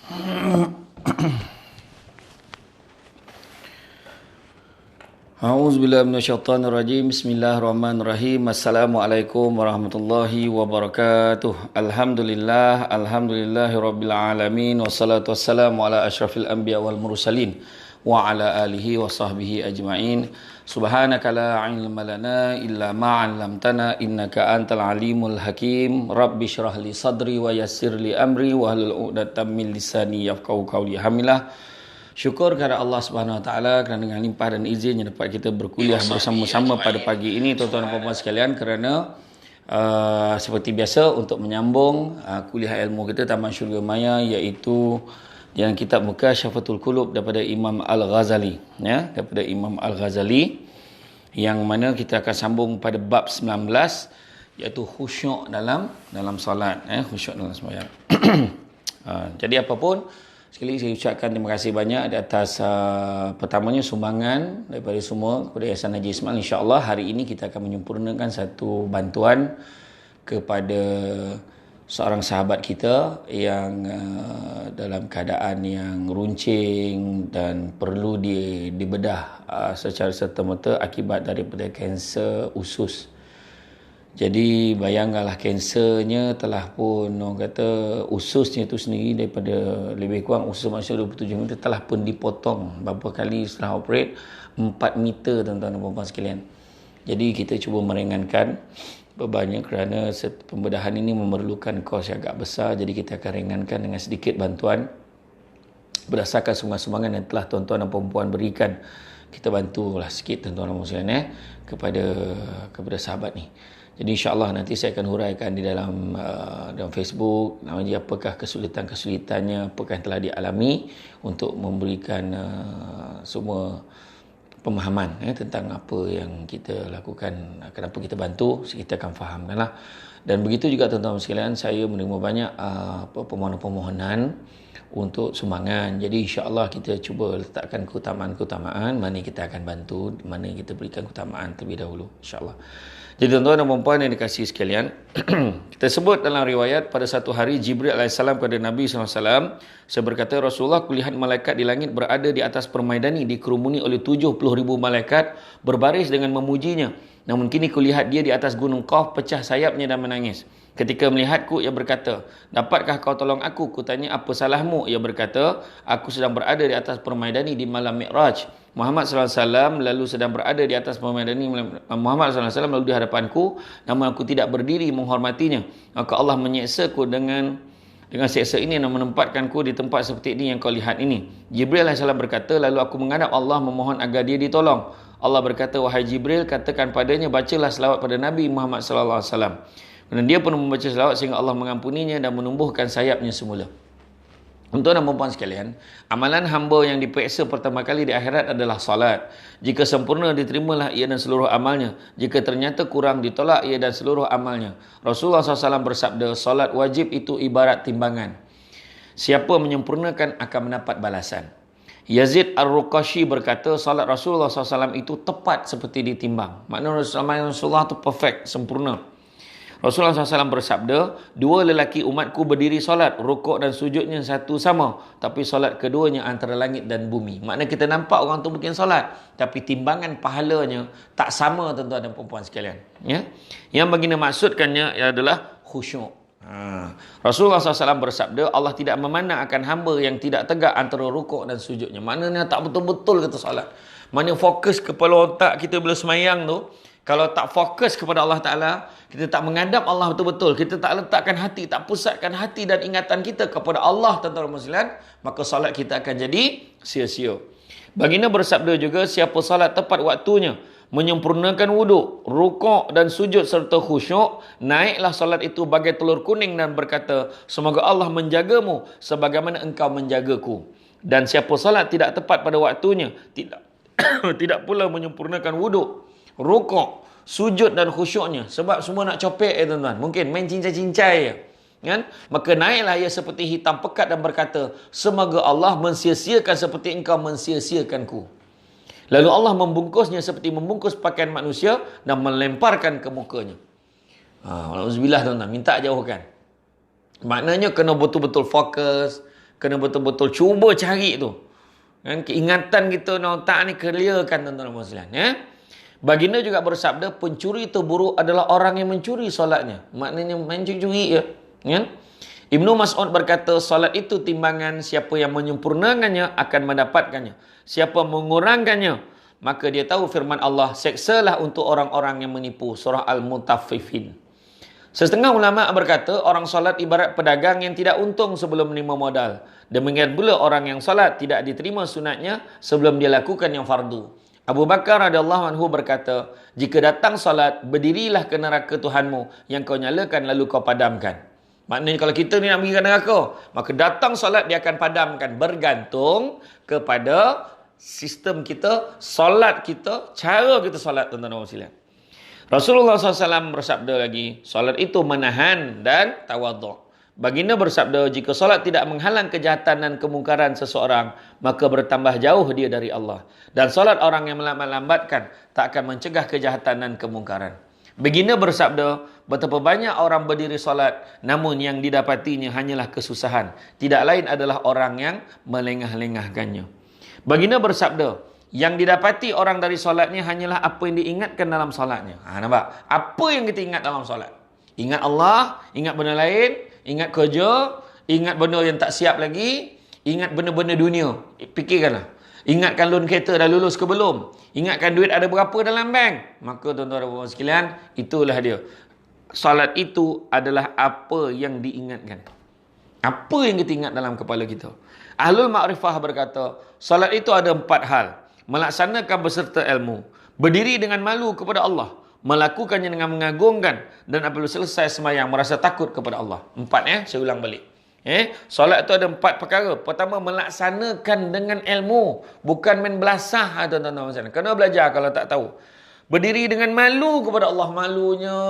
A'udzubillahi minasyaitonirrajim. Bismillahirrahmanirrahim. Assalamualaikum warahmatullahi wabarakatuh. Alhamdulillahirabbil alamin wassalatu wassalamu ala asyrafil anbiya wal mursalin wa ala alihi wa sahbihi ajmain. Subhanaka la ilma lana illa ma 'allamtana innaka antal alimul hakim. Rabbi shrah li sadri wa yassir li amri wa hlul 'uqdatam min lisani yafqahu qawli. Alhamdulillah. Syukur kepada Allah Subhanahu Wa Taala kerana dengan limpah dan izinnya dapat kita berkuliah bersama-sama pada pagi ini, tuan-tuan dan puan-puan sekalian, kerana seperti biasa untuk menyambung kuliah ilmu kita Taman Syurga Maya, iaitu yang kitab Mukasyafatul Qulub daripada Imam Al-Ghazali, ya, daripada Imam Al-Ghazali, yang mana kita akan sambung pada bab 19, iaitu khusyuk dalam solat, khusyuk dalam sembahyang. Jadi apapun, sekali lagi saya ucapkan terima kasih banyak di atas pertamanya sumbangan daripada semua kepada Yayasan Haji Ismail. InsyaAllah hari ini kita akan menyempurnakan satu bantuan kepada seorang sahabat kita yang dalam keadaan yang runcing dan perlu dibedah secara serta-merta akibat daripada kanser usus. Jadi bayangkanlah, kansernya telah pun, orang kata ususnya itu sendiri daripada lebih kurang usus manusia 27 meter telah pun dipotong beberapa kali setelah operate 4 meter, tuan-tuan dan puan-puan sekalian. Jadi kita cuba meringankan bebannya kerana pembedahan ini memerlukan kos yang agak besar. Jadi kita akan ringankan dengan sedikit bantuan berdasarkan sumbangan-sumbangan yang telah tuan-tuan dan puan-puan berikan. Kita bantulah sikit, tuan-tuan dan puan-puan sekalian, kepada sahabat ni. Jadi insyaAllah nanti saya akan huraikan di dalam Facebook, namanya apakah kesulitan-kesulitannya, apakah yang telah dialami, untuk memberikan semua pemahaman tentang apa yang kita lakukan, kenapa kita bantu, kita akan fahamkanlah. Dan begitu juga tuan-tuan sekalian, saya menerima banyak permohonan-permohonan untuk sumbangan. Jadi insyaAllah kita cuba letakkan keutamaan-keutamaan, mana kita akan bantu, mana kita berikan keutamaan terlebih dahulu, insyaAllah. Jadi tuan-tuan dan puan-puan yang dikasihi sekalian, kita sebut dalam riwayat pada satu hari Jibril AS kepada Nabi SAW, saya berkata, Rasulullah, kulihat malaikat di langit berada di atas permaidani, dikerumuni oleh 70,000 malaikat berbaris dengan memujinya. Namun kini kulihat dia di atas gunung Qaf, pecah sayapnya dan menangis. Ketika melihatku, ia berkata, dapatkah kau tolong aku? Kutanya, apa salahmu? Ia berkata, aku sedang berada di atas permaidani di malam Mi'raj. Muhammad SAW lalu sedang berada di atas permaidani. Muhammad SAW lalu di hadapanku, namun aku tidak berdiri menghormatinya. Maka Allah menyeksaku dengan seksa ini dan menempatkanku di tempat seperti ini yang kau lihat ini. Jibril AS berkata, lalu aku menghadap Allah memohon agar dia ditolong. Allah berkata, wahai Jibril, katakan padanya, bacalah selawat pada Nabi Muhammad SAW. Dan dia pun membaca selawat sehingga Allah mengampuninya dan menumbuhkan sayapnya semula. Tuan-tuan dan puan-puan sekalian, amalan hamba yang diperiksa pertama kali di akhirat adalah salat. Jika sempurna, diterimalah ia dan seluruh amalnya. Jika ternyata kurang, ditolak ia dan seluruh amalnya. Rasulullah SAW bersabda, salat wajib itu ibarat timbangan. Siapa menyempurnakan akan mendapat balasan. Yazid Ar-Ruqashi berkata, salat Rasulullah SAW itu tepat seperti ditimbang. Maknanya Rasulullah itu perfect, sempurna. Rasulullah SAW bersabda, dua lelaki umatku berdiri solat, rukuk dan sujudnya satu sama, tapi solat keduanya antara langit dan bumi. Maknanya kita nampak orang tu mungkin solat, tapi timbangan pahalanya tak sama, tuan-tuan dan puan-puan sekalian. Ya? Yang baginda maksudkannya adalah khusyuk. Rasulullah SAW bersabda, Allah tidak memandang akan hamba yang tidak tegak antara rukuk dan sujudnya. Maknanya tak betul-betul kata solat. Maknanya fokus kepala otak kita bila semayang tu, kalau tak fokus kepada Allah Ta'ala, kita tak menghadap Allah betul-betul, kita tak letakkan hati, tak pusatkan hati dan ingatan kita kepada Allah, tuan-tuan dan puan-puan, maka salat kita akan jadi sia-sia. Baginda bersabda juga, siapa salat tepat waktunya, menyempurnakan wuduk, rukuk dan sujud serta khusyuk, naiklah salat itu bagai telur kuning dan berkata, semoga Allah menjagamu sebagaimana engkau menjagaku. Dan siapa salat tidak tepat pada waktunya, tidak pula menyempurnakan wuduk, rukuk, sujud dan khusyuknya, sebab semua nak copek tuan-tuan, mungkin main cincai-cincai je, kan? Maka naiklah ia seperti hitam pekat dan berkata, semoga Allah mensia-siakan seperti engkau mensia-siakanku. Lalu Allah membungkusnya seperti membungkus pakaian manusia dan melemparkan ke mukanya. Alhamdulillah tuan-tuan, minta jauhkan. Maknanya kena betul-betul fokus, Kena betul-betul cuba cari tu. Kan? Keingatan kita dalam otak ni clearkan tuan-tuan muslimin. Ya? Baginda juga bersabda, pencuri terburuk adalah orang yang mencuri solatnya. Maknanya mencuri ya. Kan? Ibnu Mas'ud berkata, solat itu timbangan, siapa yang menyempurnakannya akan mendapatkannya. Siapa mengurangkannya, maka dia tahu firman Allah, seksalah untuk orang-orang yang menipu. Surah Al-Mutaffifin. Setengah ulama berkata, orang solat ibarat pedagang yang tidak untung sebelum menerima modal. Demikian pula orang yang solat tidak diterima sunatnya sebelum dia lakukan yang fardu. Abu Bakar radhiyallahu anhu berkata, jika datang solat, berdirilah ke neraka Tuhanmu yang kau nyalakan lalu kau padamkan. Maknanya kalau kita ni nak pergi ke neraka, maka datang solat dia akan padamkan. Bergantung kepada sistem kita, solat kita, cara kita solat tuan-tuan muslimin. Rasulullah SAW bersabda lagi, solat itu menahan dan tawaduk. Baginda bersabda, jika solat tidak menghalang kejahatan dan kemungkaran seseorang, maka bertambah jauh dia dari Allah. Dan solat orang yang melambatkan tak akan mencegah kejahatan dan kemungkaran. Baginda bersabda, betapa banyak orang berdiri solat, namun yang didapatinya hanyalah kesusahan. Tidak lain adalah orang yang melengah-lengahkannya. Baginda bersabda, yang didapati orang dari solatnya hanyalah apa yang diingatkan dalam solatnya. Nampak? Apa yang kita ingat dalam solat? Ingat Allah, ingat benda lain, ingat kerja, ingat benda yang tak siap lagi, ingat benda-benda dunia. Fikirkanlah. Ingatkan loan kereta dah lulus ke belum? Ingatkan duit ada berapa dalam bank? Maka tuan-tuan dan puan sekalian, itulah dia. Solat itu adalah apa yang diingatkan. Apa yang kita ingat dalam kepala kita. Ahlul Ma'rifah berkata, solat itu ada 4 hal. Melaksanakan beserta ilmu, berdiri dengan malu kepada Allah, melakukannya dengan mengagungkan, dan apabila selesai sembahyang merasa takut kepada Allah. 4 saya ulang balik. Solat itu ada 4 perkara. Pertama, melaksanakan dengan ilmu, bukan main belasah tuan-tuan. Kena belajar kalau tak tahu. Berdiri dengan malu kepada Allah. Malunya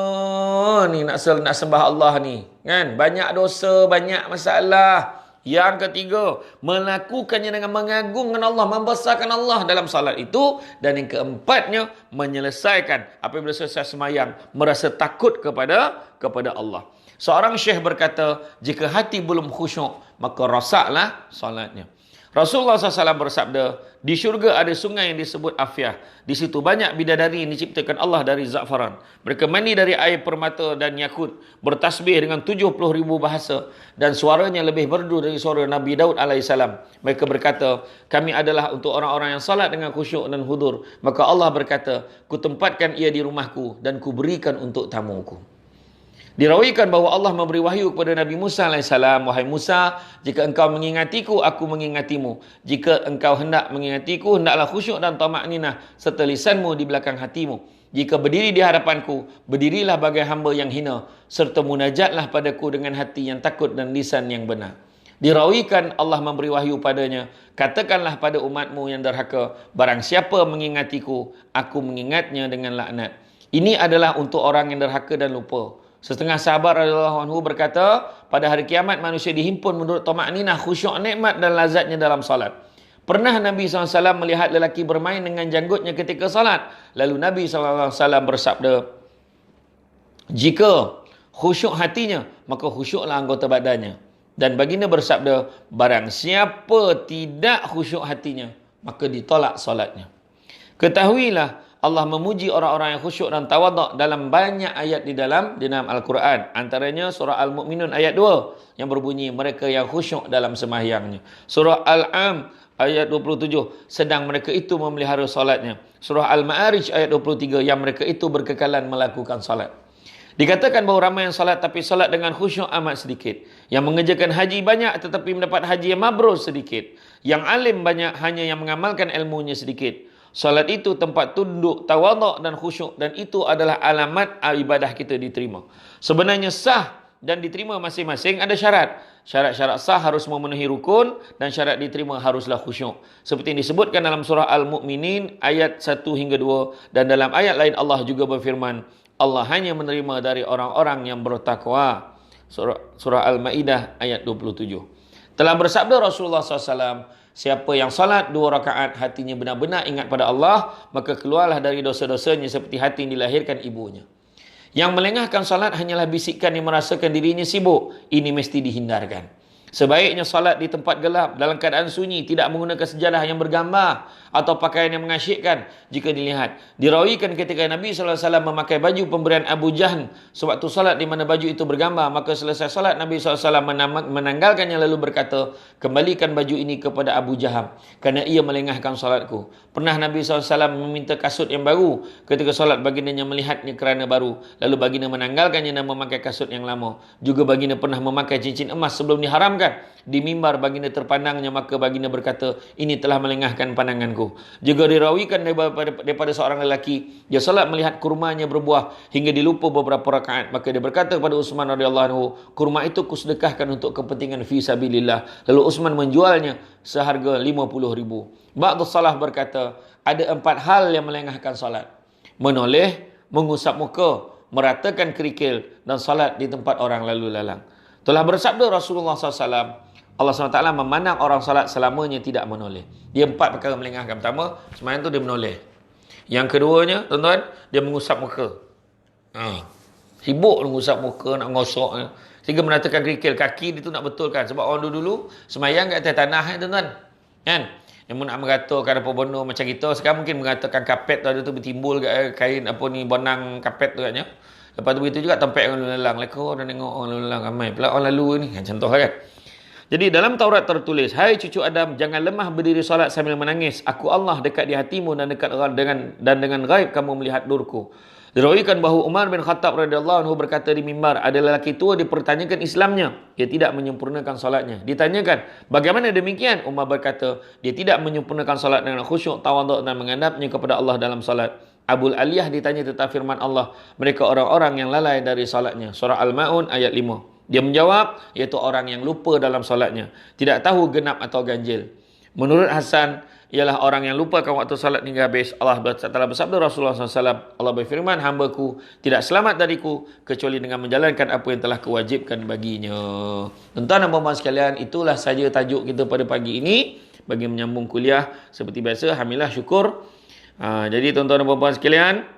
ni nak sembah Allah ni, kan? Banyak dosa, banyak masalah. Yang ketiga, melakukannya dengan mengagungkan Allah, membesarkan Allah dalam salat itu. Dan yang keempatnya, menyelesaikan apabila selesai sembahyang merasa takut kepada Allah. Seorang syekh berkata, jika hati belum khusyuk, maka rosaklah salatnya. Rasulullah SAW bersabda, di syurga ada sungai yang disebut Afyah. Di situ banyak bidadari yang diciptakan Allah dari za'faran. Mereka mandi dari air permata dan yakut, bertasbih dengan 70,000 bahasa, dan suaranya lebih merdu dari suara Nabi Daud AS. Mereka berkata, kami adalah untuk orang-orang yang salat dengan khusyuk dan hudur. Maka Allah berkata, ku tempatkan ia di rumahku dan ku berikan untuk tamuku. Dirawikan bahawa Allah memberi wahyu kepada Nabi Musa AS, wahai Musa, jika engkau mengingatiku, aku mengingatimu. Jika engkau hendak mengingatiku, hendaklah khusyuk dan tamakninah serta lisanmu di belakang hatimu. Jika berdiri di hadapanku, berdirilah bagai hamba yang hina, serta munajatlah padaku dengan hati yang takut dan lisan yang benar. Dirawikan Allah memberi wahyu padanya, katakanlah pada umatmu yang derhaka, barang siapa mengingatiku, aku mengingatnya dengan laknat. Ini adalah untuk orang yang derhaka dan lupa. Setengah sahabat radhiyallahu anhu berkata, pada hari kiamat manusia dihimpun menurut tamakninah, khusyuk, nikmat dan lazatnya dalam salat. Pernah Nabi SAW melihat lelaki bermain dengan janggutnya ketika salat. Lalu Nabi SAW bersabda, jika khusyuk hatinya, maka khusyuklah anggota badannya. Dan baginda bersabda, barang siapa tidak khusyuk hatinya, maka ditolak salatnya. Ketahuilah, Allah memuji orang-orang yang khusyuk dan tawaduk dalam banyak ayat di dalam Al-Quran. Antaranya surah Al-Mu'minun ayat 2 yang berbunyi, mereka yang khusyuk dalam sembahyangnya. Surah Al-Am ayat 27, sedang mereka itu memelihara solatnya. Surah Al-Ma'arij ayat 23, yang mereka itu berkekalan melakukan solat. Dikatakan bahawa ramai yang solat tapi solat dengan khusyuk amat sedikit. Yang mengerjakan haji banyak tetapi mendapat haji yang mabrur sedikit. Yang alim banyak, hanya yang mengamalkan ilmunya sedikit. Salat itu tempat tunduk, tawaduk dan khusyuk, dan itu adalah alamat ibadah kita diterima. Sebenarnya sah dan diterima masing-masing ada syarat. Syarat-syarat sah harus memenuhi rukun dan syarat diterima haruslah khusyuk. Seperti yang disebutkan dalam surah Al-Mu'minin ayat 1 hingga 2, dan dalam ayat lain Allah juga berfirman, Allah hanya menerima dari orang-orang yang bertakwa. Surah Al-Maidah ayat 27. Telah bersabda Rasulullah SAW, siapa yang salat 2 rakaat hatinya benar-benar ingat pada Allah, maka keluarlah dari dosa-dosanya seperti hati yang dilahirkan ibunya. Yang melengahkan salat hanyalah bisikan yang merasakan dirinya sibuk. Ini mesti dihindarkan. Sebaiknya salat di tempat gelap dalam keadaan sunyi, tidak menggunakan sejadah yang bergambar atau pakaian yang mengasyikkan jika dilihat. Dirawikan ketika Nabi SAW memakai baju pemberian Abu Jahl sewaktu salat di mana baju itu bergambar, maka selesai salat Nabi SAW menanggalkannya lalu berkata, kembalikan baju ini kepada Abu Jahl kerana ia melengahkan salatku. Pernah Nabi SAW meminta kasut yang baru ketika salat baginda melihatnya kerana baru, lalu baginda menanggalkannya dan memakai kasut yang lama. Juga baginda pernah memakai cincin emas sebelum diharamkan. Di mimbar baginda terpandangnya, maka baginda berkata, ini telah melengahkan pandanganku. Juga dirawikan daripada seorang lelaki, dia salat melihat kurmanya berbuah hingga dilupa beberapa rakaat, maka dia berkata kepada Utsman radhiyallahu anhu, kurma itu kusedekahkan untuk kepentingan fi sabilillah. Lalu Utsman menjualnya seharga 50,000. Ba'd salaf berkata, ada 4 hal yang melengahkan salat: menoleh, mengusap muka, meratakan kerikil, dan salat di tempat orang lalu lalang. Telah bersabda Rasulullah SAW, Allah SWT memandang orang salat selamanya tidak menoleh. Dia 4 perkara melengahkan. Pertama, sembahyang tu dia menoleh. Yang keduanya, tuan-tuan, dia mengusap muka. Sibuk mengusap muka, nak ngosok. Sehingga menatakan kerikil. Kaki dia tu nak betulkan. Sebab orang dulu sembahyang kat atas tanah, tuan-tuan. Kan? Yang nak mengatakan apa benda macam kita. Sekarang mungkin mengatakan kapet tu ada tu bertimbul kat kain apa ni, bonang kapet tu katnya. Lepas tu begitu juga tempat orang lalu lalang. Lekor dan tengok orang lalu lalang ramai. Pula orang lalu ni. Contoh kan. Jadi dalam Taurat tertulis, hai cucu Adam, jangan lemah berdiri solat sambil menangis. Aku Allah dekat di hatimu dan dekat dengan gaib kamu melihat nurku. Dirawikan bahawa Umar bin Khattab radhiyallahu anhu berkata di mimbar, ada lelaki tua dipertanyakan Islamnya, dia tidak menyempurnakan solatnya. Ditanyakan, bagaimana demikian? Umar berkata, dia tidak menyempurnakan solat dengan khusyuk, tawaduk dan menghadapnya kepada Allah dalam solat. Abul Aliyah ditanya tentang firman Allah, mereka orang-orang yang lalai dari solatnya. Surah Al-Ma'un ayat 5. Dia menjawab, iaitu orang yang lupa dalam solatnya, tidak tahu genap atau ganjil. Menurut Hasan, ialah orang yang lupakan waktu salat hingga habis. Allah telah bersabda Rasulullah SAW, Allah berfirman, hambaku tidak selamat dariku kecuali dengan menjalankan apa yang telah kewajibkan baginya. Tuan-tuan dan puan-puan sekalian, itulah saja tajuk kita pada pagi ini. Bagi menyambung kuliah seperti biasa, alhamdulillah, syukur. Jadi tuan-tuan dan puan-puan sekalian,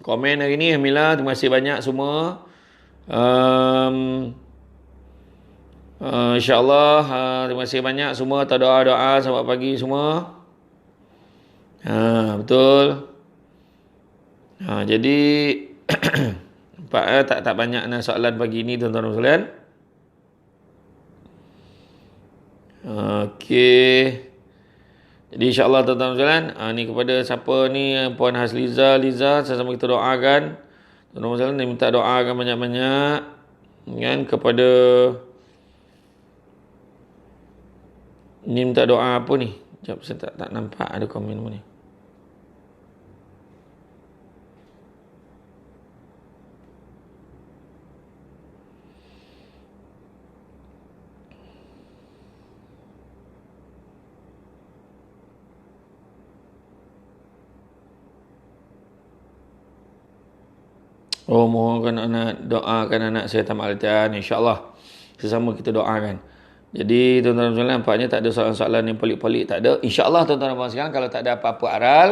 komen hari ini, alhamdulillah, terima kasih banyak semua. InsyaAllah, terima kasih banyak semua atas doa-doa selamat pagi semua. Betul. Jadi tak banyak soalan pagi ni tuan-tuan dan sekalian. Okey. Jadi insyaAllah tuan-tuan dan sekalian, ni kepada siapa ni, Puan Hasliza, sama-sama kita doakan. Tuan-tuan dan sekalian, minta doakan banyak-banyak kan kepada. Ni minta doa apa ni? Sekejap, saya tak nampak ada komen apa ni. Oh, mohonkan doakan anak saya tamat latihan. InsyaAllah sesama kita doakan. Jadi tuan-tuan dan puan nampaknya tak ada soalan-soalan yang pelik-pelik, tak ada. InsyaAllah tuan-tuan dan puan sekalian, kalau tak ada apa-apa aral,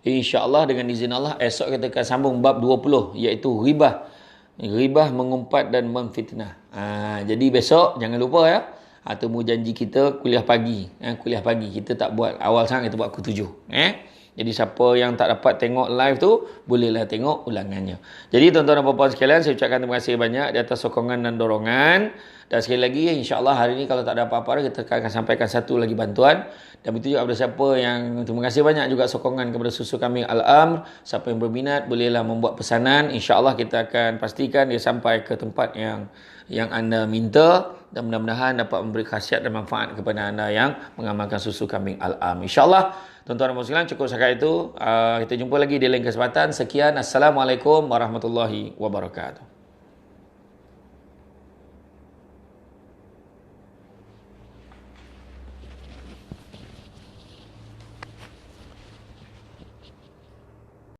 InsyaAllah dengan izin Allah, esok kita akan sambung bab 20, iaitu ghibah. Ghibah, mengumpat dan memfitnah. Jadi besok jangan lupa ya. Temu janji kita kuliah pagi. Kuliah pagi kita tak buat awal sangat, kita buat pukul 7. Jadi siapa yang tak dapat tengok live tu, bolehlah tengok ulangannya. Jadi tuan-tuan dan puan-puan sekalian, saya ucapkan terima kasih banyak di atas sokongan dan dorongan. Dan sekali lagi, insyaAllah hari ini kalau tak ada apa-apa, kita akan sampaikan satu lagi bantuan. Dan begitu juga kepada siapa yang, terima kasih banyak juga sokongan kepada susu kami Al-Amr. Siapa yang berminat, bolehlah membuat pesanan. InsyaAllah kita akan pastikan dia sampai ke tempat yang anda minta. Dan mudah-mudahan dapat memberi khasiat dan manfaat kepada anda yang mengamalkan susu kambing Al-Amr. InsyaAllah, tuan-tuan dan puan sekalian, cukup setakat itu. Kita jumpa lagi di lain kesempatan. Sekian. Assalamualaikum warahmatullahi wabarakatuh.